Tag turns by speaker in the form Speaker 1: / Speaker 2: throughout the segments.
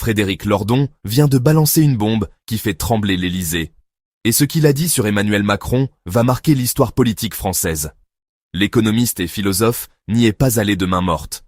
Speaker 1: Frédéric Lordon vient de balancer une bombe qui fait trembler l'Élysée. Et ce qu'il a dit sur Emmanuel Macron va marquer l'histoire politique française. L'économiste et philosophe n'y est pas allé de main morte.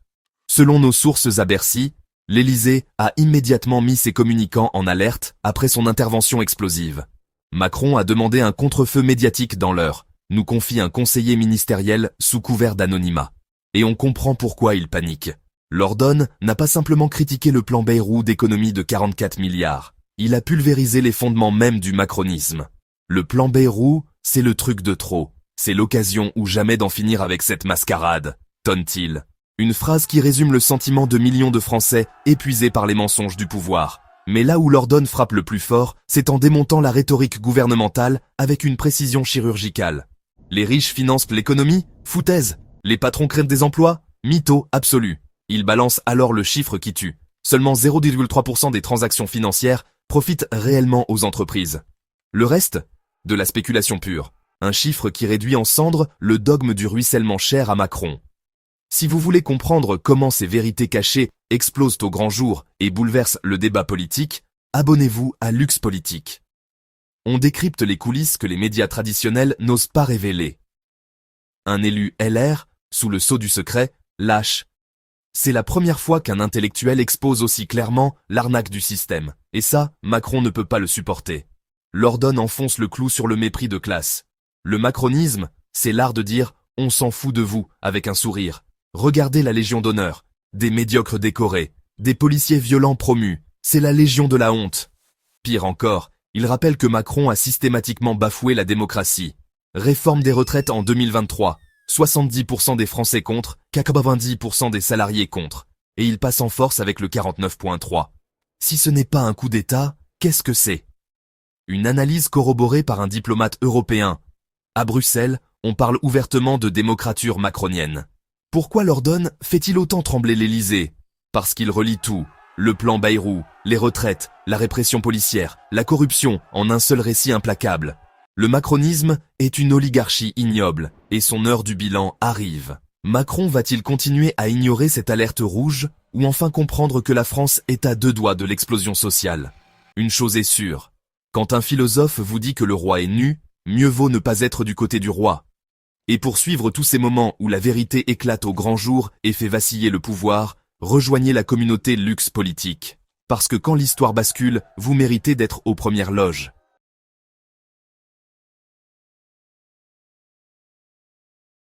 Speaker 1: Selon nos sources à Bercy, l'Élysée a immédiatement mis ses communicants en alerte après son intervention explosive. Macron a demandé un contre-feu médiatique dans l'heure, nous confie un conseiller ministériel sous couvert d'anonymat. Et on comprend pourquoi il panique. Lordon n'a pas simplement critiqué le plan Bayrou d'économie de 44 milliards. Il a pulvérisé les fondements même du macronisme. Le plan Bayrou, c'est le truc de trop. C'est l'occasion ou jamais d'en finir avec cette mascarade, tonne-t-il. Une phrase qui résume le sentiment de millions de Français épuisés par les mensonges du pouvoir. Mais là où Lordon frappe le plus fort, c'est en démontant la rhétorique gouvernementale avec une précision chirurgicale. Les riches financent l'économie? Foutaise. Les patrons créent des emplois? Mytho absolu. Il balance alors le chiffre qui tue. Seulement 0,3% des transactions financières profitent réellement aux entreprises. Le reste? De la spéculation pure. Un chiffre qui réduit en cendres le dogme du ruissellement cher à Macron. Si vous voulez comprendre comment ces vérités cachées explosent au grand jour et bouleversent le débat politique, abonnez-vous à Lux Politique. On décrypte les coulisses que les médias traditionnels n'osent pas révéler. Un élu LR, sous le sceau du secret, lâche. C'est la première fois qu'un intellectuel expose aussi clairement l'arnaque du système. Et ça, Macron ne peut pas le supporter. Lordon enfonce le clou sur le mépris de classe. Le macronisme, c'est l'art de dire « on s'en fout de vous » avec un sourire. Regardez la Légion d'honneur, des médiocres décorés, des policiers violents promus, c'est la Légion de la honte. Pire encore, il rappelle que Macron a systématiquement bafoué la démocratie. Réforme des retraites en 2023, 70% des Français contre, 90% des salariés contre. Et il passe en force avec le 49.3. Si ce n'est pas un coup d'État, qu'est-ce que c'est? Une analyse corroborée par un diplomate européen. À Bruxelles, on parle ouvertement de démocrature macronienne. Pourquoi Lordon fait-il autant trembler l'Élysée? Parce qu'il relie tout, le plan Bayrou, les retraites, la répression policière, la corruption en un seul récit implacable. Le macronisme est une oligarchie ignoble, et son heure du bilan arrive. Macron va-t-il continuer à ignorer cette alerte rouge, ou enfin comprendre que la France est à deux doigts de l'explosion sociale? Une chose est sûre, quand un philosophe vous dit que le roi est nu, mieux vaut ne pas être du côté du roi. Et pour suivre tous ces moments où la vérité éclate au grand jour et fait vaciller le pouvoir, rejoignez la communauté Lux Politique. Parce que quand l'histoire bascule, vous méritez d'être aux premières loges.